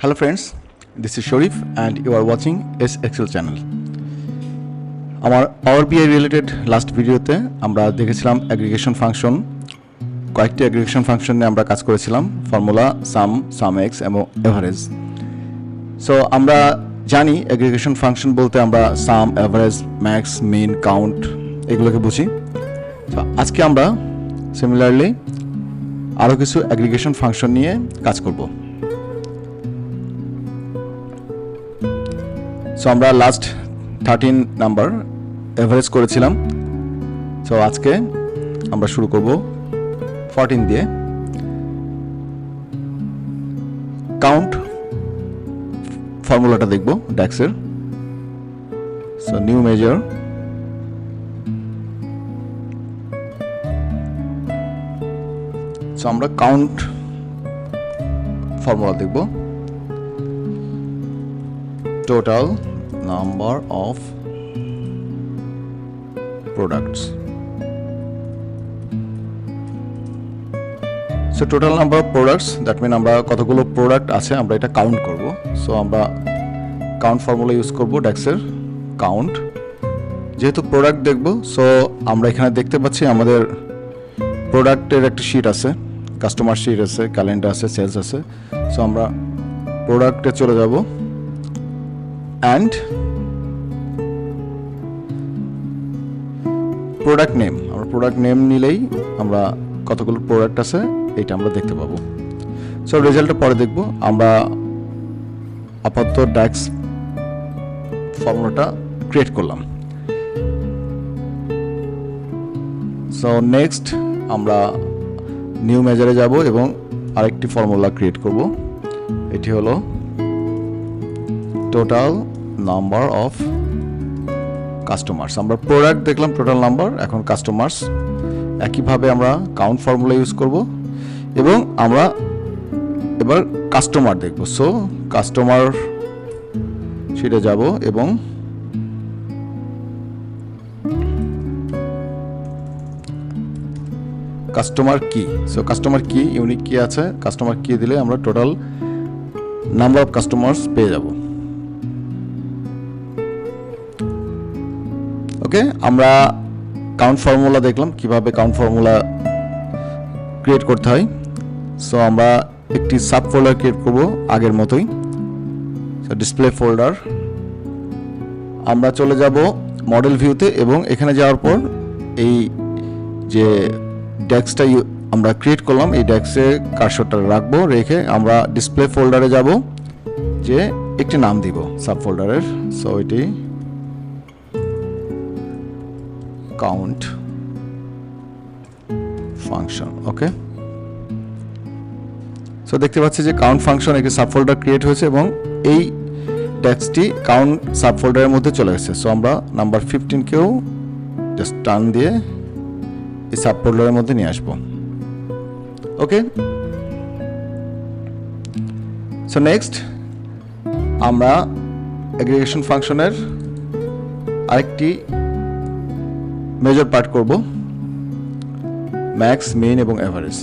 Hello friends, this is Sharif and you are watching S Excel channel. Our Power BI related last video te আমরা দেখেছিলাম aggregation function, কয়েকটি aggregation function নিয়ে আমরা কাজ করেছিলাম, formula, sum x এবং average. So আমরা জানি aggregation function বলতে আমরা sum, average, max, mean, count এগুলোকে বুঝি. So আজকে আমরা similarly আরো কিছু aggregation function নিয়ে কাজ করব. So আমরা লাস্ট 13 নাম্বার এভারেজ করেছিলাম. সো আজকে আমরা শুরু করব 14 দিয়ে. কাউন্ট ফর্মুলাটা দেখব DAX এর. সো নিউ মেজার, সো আমরা কাউন্ট ফর্মুলা দেখব. Total number of products. So total number of products, that mean আমরা কতগুলো প্রোডাক্ট আছে আমরা এটা কাউন্ট করব. সো আমরা কাউন্ট ফর্মুলা ইউজ করব DAX এর কাউন্ট. যেহেতু প্রোডাক্ট দেখব, সো আমরা এখানে দেখতে পাচ্ছি আমাদের প্রোডাক্টের একটা শীট আছে, কাস্টমার শীট আছে, ক্যালেন্ডার আছে, সেলস আছে. সো আমরা প্রোডাক্টে চলে যাব and প্রোডাক্ট নেম. আমরা প্রোডাক্ট নেম নিলেই আমরা কতগুলো প্রোডাক্ট আছে এটা আমরা দেখতে পাবো. সো রেজাল্টটা পরে দেখব. আমরা আপাতত DAX ফর্মুলাটা ক্রিয়েট করলাম. সো নেক্সট আমরা নিউ মেজারে যাব এবং আরেকটি ফর্মুলা ক্রিয়েট করব. এটি হলো টোটাল নাম্বার অফ কাস্টমার্স. আমরা প্রোডাক্ট দেখলাম, টোটাল নাম্বার, এখন কাস্টমার্স. একইভাবে আমরা কাউন্ট ফর্মুলা ইউজ করব এবং আমরা এবার কাস্টমার দেখব. সো কাস্টমার শিটে যাব এবং কাস্টমার কি. সো কাস্টমার কি, ইউনিক কি আছে, কাস্টমার কি দিলে আমরা টোটাল নাম্বার অফ কাস্টমার্স পেয়ে যাব. ওকে, আমরা কাউন্ট ফর্মুলা দেখলাম কিভাবে কাউন্ট ফর্মুলা ক্রিয়েট করতে হয়. সো আমরা একটি সাব ফোল্ডার ক্রিয়েট করব আগের মতোই. সো ডিসপ্লে ফোল্ডার, আমরা চলে যাব মডেল ভিউতে এবং এখানে যাওয়ার পর এই যে ডেক্সটা আমরা ক্রিয়েট করলাম এই ডেক্সে কার্সরটা রাখবো, রেখে আমরা ডিসপ্লে ফোল্ডারে যাব, যে একটি নাম দিব সাব ফোল্ডারের. সো এটি কাউন্ট ফাংশন. ওকে, সো দেখতে পাচ্ছি যে কাউন্ট ফাংশন একটি সাবফোল্ডার ক্রিয়েট হয়েছে এবং এই টেক্সটটি কাউন্ট সাবফোল্ডারের মধ্যে চলে গেছে. সো আমরা নাম্বার 15 কেও জাস্ট টার্ন দিয়ে এই সাবফোল্ডারের মধ্যে নিয়ে আসবো. ওকে, সো নেক্সট আমরা অ্যাগ্রিগেশন ফাংশনের আরেকটি মেজর পার্ট করব, ম্যাক্স, মিন এবং average.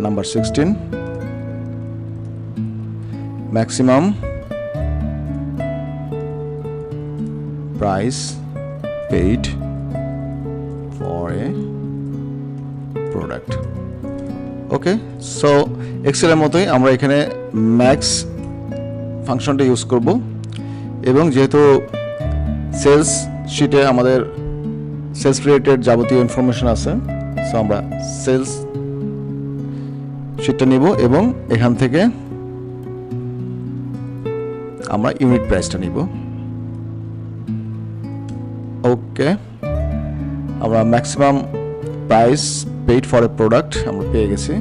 Number 16 maximum price paid for a product. Okay, so এক্সেলের মতোই আমরা এখানে ম্যাক্স ফাংশনটা ইউজ করব এবং যেহেতু সেলস শিটে আমাদের সেলস রিলেটেড যাবতীয় ইনফরমেশন আছে, সো আমরা সেলস শিটটা নিব এবং এখান থেকে আমরা ইউনিট প্রাইসটা নিব. ওকে, আমরা maximum price paid for a product আমরা পেয়ে গেছি.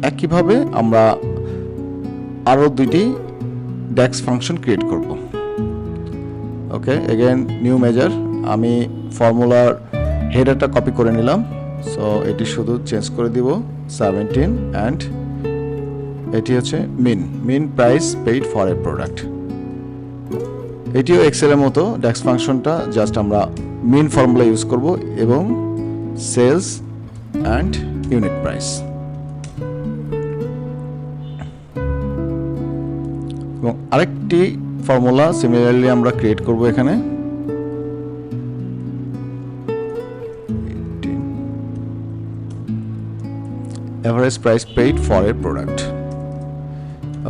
একইভাবে আমরা আরও দুইটি DAX ফাংশন ক্রিয়েট করব. ওকে, এগেন নিউ মেজার, আমি ফর্মুলার হেডারটা কপি করে নিলাম. সো এটি শুধু চেঞ্জ করে দিব 17 অ্যান্ড এটি হচ্ছে min price paid for a product. এটিও এক্সেলের মতো DAX ফাংশনটা জাস্ট আমরা মিন ফর্মুলা ইউজ করব এবং সেলস অ্যান্ড ইউনিট প্রাইস. এবং আরেকটি ফর্মুলা সিমিলারলি আমরা ক্রিয়েট করব এখানে average price paid for a product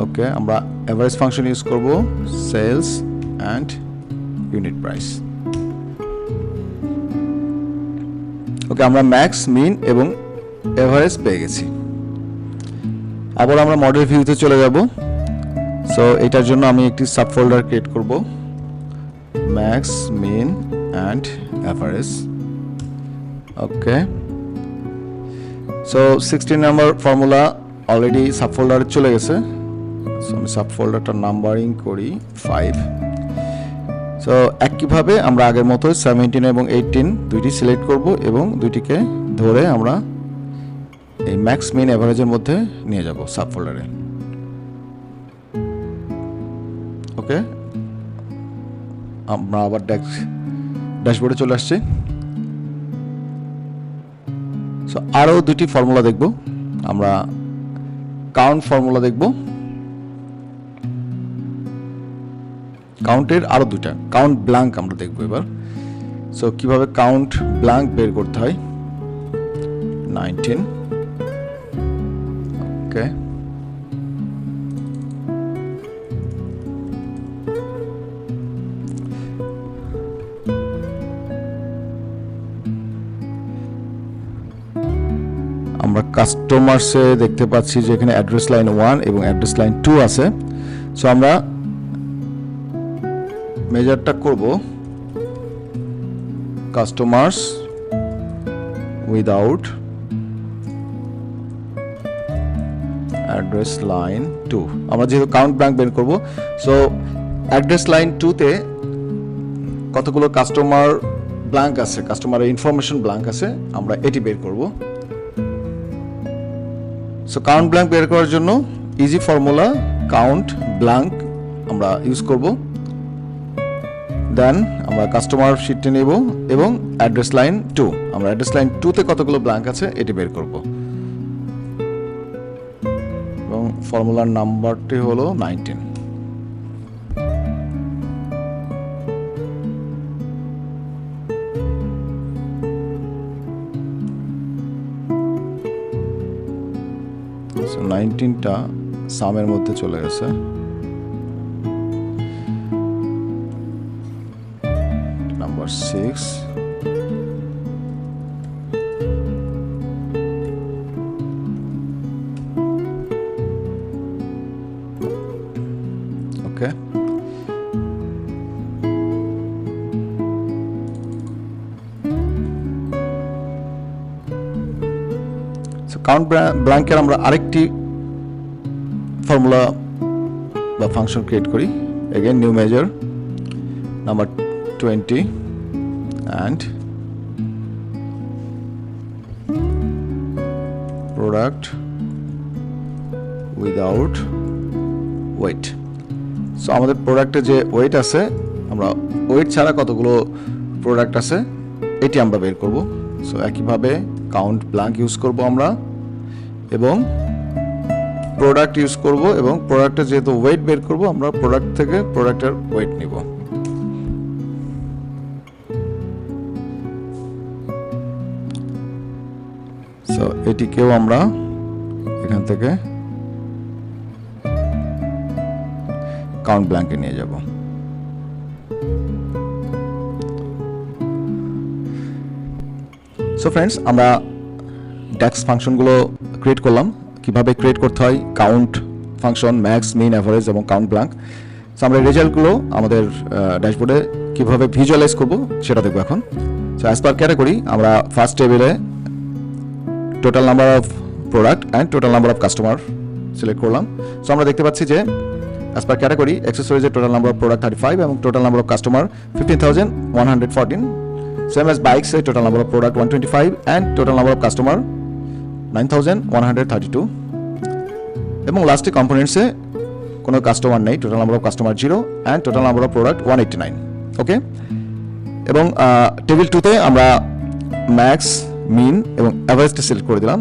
okay আমরা এভারেজ ফাংশন ইউজ করব sales and unit price okay আমরা ম্যাক্স মিন এবং এভারেজ পেয়ে গেছি আবার আমরা মডেল ভিউতে চলে যাব সো এটার জন্য আমি একটি সাব ফোল্ডার ক্রিয়েট করব max mean and average okay so 16 number formula already sub ফোল্ডারে চলে গেছে সো আমি সাব ফোল্ডারটা নাম্বারিং করি 5 সো একইভাবে আমরা আগের মতো 17 এবং 18 দুইটি সিলেক্ট করব এবং দুইটিকে ধরে আমরা এই ম্যাক্স মিন এভারেজের মধ্যে নিয়ে যাব সাব ফোল্ডারে ওকে আমরা আবার ড্যাশবোর্ডে চলে আসছি সো আরও দুটি ফর্মুলা দেখব আমরা কাউন্ট ফর্মুলা দেখব কাউন্টের আরও দুটা কাউন্ট ব্ল্যাঙ্ক আমরা দেখব এবার সো কিভাবে কাউন্ট ব্ল্যাঙ্ক বের করতে হয় 19 ওকে আমরা কাস্টমারসে দেখতে পাচ্ছি যে এখানে অ্যাড্রেস লাইন 1 এবং অ্যাড্রেস লাইন 2 আছে সো আমরা মেজারটা করব কাস্টমার্স উইদাউট অ্যাড্রেস লাইন 2 আমরা যেহেতু কাউন্ট ব্ল্যাঙ্ক বের করব সো অ্যাড্রেস লাইন 2 তে কতগুলো কাস্টমার ব্ল্যাঙ্ক আছে কাস্টমারের ইনফরমেশন ব্ল্যাঙ্ক আছে আমরা এটি বের করব সো কাউন্ট ব্ল্যাঙ্ক বের করার জন্য ইজি ফর্মুলা কাউন্ট ব্ল্যাঙ্ক আমরা ইউজ করব দেন আমরা কাস্টমার শিটটি নেব এবং অ্যাড্রেস লাইন 2 আমরা অ্যাড্রেস লাইন 2 তে কতগুলো ব্ল্যাঙ্ক আছে এটি বের করব এবং ফর্মুলার নাম্বারটি হলো 19 19টা সামের মধ্যে চলে গেছে নাম্বার 6 ওকে সো কাউন্ট ব্ল্যাঙ্কের আমরা আরেকটি ফর্মুলা বা ফাংশন ক্রিয়েট করি again new measure number 20 and product without weight so আমাদের প্রোডাক্টে যে ওয়েট আছে আমরা ওয়েট ছাড়া কতগুলো প্রোডাক্ট আছে এটি আমরা বের করব সো একইভাবে কাউন্ট ব্ল্যাঙ্ক ইউজ করব আমরা এবং প্রোডাক্ট ইউজ করব এবং প্রোডাক্টের যেহেতু ওয়েট বের করব আমরা প্রোডাক্ট থেকে প্রোডাক্টের ওয়েট নিব সো এটিকেও আমরা এখান থেকে কাউন্ট ব্ল্যাঙ্কে নিয়ে যাব সো ফ্রেন্ডস আমরা ড্যাক্স ফাংশনগুলো ক্রিয়েট করলাম কিভাবে ক্রিয়েট করতে হয় কাউন্ট ফাংশন ম্যাক্স মিন এভারেজ এবং কাউন্ট ব্ল্যাঙ্ক সো আমরা রেজাল্টগুলো আমাদের ড্যাশবোর্ডে কিভাবে ভিজুয়ালাইজ করব সেটা দেখব এখন সো অ্যাজ পার ক্যাটাগরি আমরা ফার্স্ট টেবিলে total number of product and total number of customer select করলাম সো আমরা দেখতে পাচ্ছি যে অ্যাজ পার ক্যাটাগরি অ্যাক্সেসরিজের টোটাল নাম্বার অফ প্রোডাক্ট 35 এবং total number of customer 15,114 same as bikes total number of product 125 and total number of customer 9,132 এবং লাস্টে কম্পোনেন্টসে কোনো কাস্টমার নেই total number of customer 0 and total number of product 189 ওকে এবং table 2 তে আমরা max min এবং অ্যাভারেজটা select করে দিলাম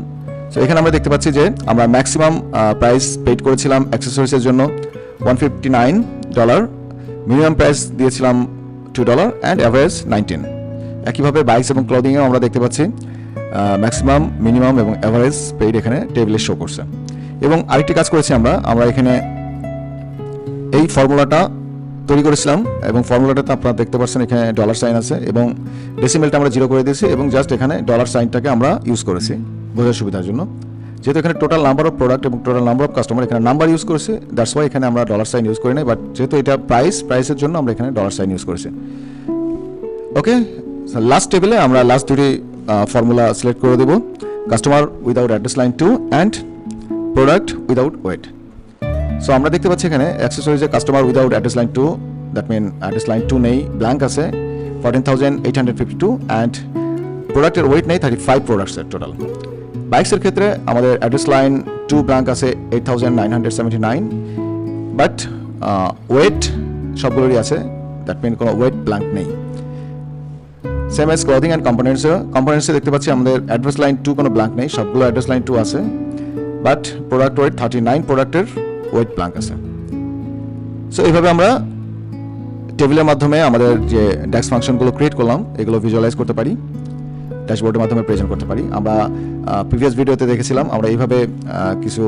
সো এখানে আমরা দেখতে পাচ্ছি যে আমরা ম্যাক্সিমাম প্রাইস পেড করেছিলাম অ্যাক্সেসরিজের জন্য $159, মিনিমাম প্রাইস দিয়েছিলাম $2 অ্যান্ড অ্যাভারেজ 19। একইভাবে বাইকস এবং ক্লদিংয়েও আমরা দেখতে পাচ্ছি ম্যাক্সিমাম, মিনিমাম এবং অ্যাভারেজ পেইড এখানে টেবিলে শো করছে। এবং আরেকটি কাজ করেছি আমরা এখানে এই ফর্মুলাটা তৈরি করেছিলাম, এবং ফর্মুলাটাতে আপনারা দেখতে পাচ্ছেন এখানে ডলার সাইন আছে এবং ডেসিমেলটা আমরা 0 করে দিয়েছি, এবং জাস্ট এখানে ডলার সাইনটাকে আমরা ইউজ করেছি বোঝার সুবিধার জন্য। যেহেতু এখানে টোটাল নাম্বার অফ প্রোডাক্ট এবং টোটাল নাম্বার অফ কাস্টমার এখানে নাম্বার ইউজ করেছে, দ্যাটস ওয়াই এখানে আমরা ডলার সাইন ইউজ করি নাই, বাট যেহেতু এটা প্রাইসের জন্য আমরা এখানে ডলার সাইন ইউজ করেছি। ওকে, লাস্ট টেবিলে আমরা লাস্ট দুটি ফর্মুলা সিলেক্ট করে দেব, customer without address line 2 and product without weight. So আমরা দেখতে পাচ্ছি এখানে অ্যাক্সেসরিজে customer without address line 2, that mean address line 2 নেই, ব্ল্যাঙ্ক আছে 14,852 অ্যান্ড প্রোডাক্টের ওয়েট নেই 35 প্রোডাক্টসের টোটাল। বাইকসের ক্ষেত্রে আমাদের অ্যাড্রেস লাইন 2 ব্ল্যাঙ্ক আছে 8,979, বাট ওয়েট সবগুলোরই আছে, দ্যাট মিন কোনো ওয়েট ব্ল্যাঙ্ক নেই। সেম এজ ক্লদিং অ্যান্ড কম্পোনেন্টসে দেখতে পাচ্ছি আমাদের অ্যাড্রেস লাইন 2 কোনো ব্ল্যাঙ্ক নেই, সবগুলো অ্যাড্রেস লাইন 2 আছে, বাট প্রোডাক্ট ওয়েট 39 প্রোডাক্টের ওয়েট ব্ল্যাঙ্ক আছে। সো এইভাবে আমরা টেবিলের মাধ্যমে আমাদের যে ড্যাক্স ফাংশনগুলো ক্রিয়েট করলাম এগুলো ভিজুয়ালাইজ করতে পারি, ড্যাশবোর্ডের মাধ্যমে প্রেজেন্ট করতে পারি। আমরা প্রিভিয়াস ভিডিওতে দেখেছিলাম আমরা এইভাবে কিছু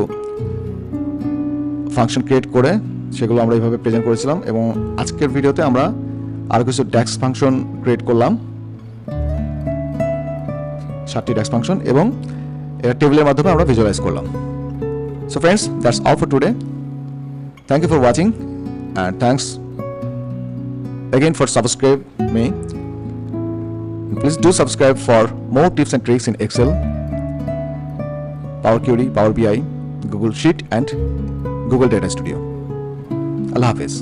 ফাংশন ক্রিয়েট করে সেগুলো আমরা এইভাবে প্রেজেন্ট করেছিলাম, এবং আজকের ভিডিওতে আমরা আরও কিছু ড্যাক্স ফাংশন ক্রিয়েট করলাম, 7টি ড্যাক্স ফাংশন, এবং এটা টেবিলের মাধ্যমে আমরা ভিজুয়ালাইজ করলাম। So friends, that's all for today. Thank you for watching, and thanks again for subscribe me. Please do subscribe for more tips and tricks in Excel, Power Query, Power BI, Google Sheet and Google Data Studio. Allah Hafiz.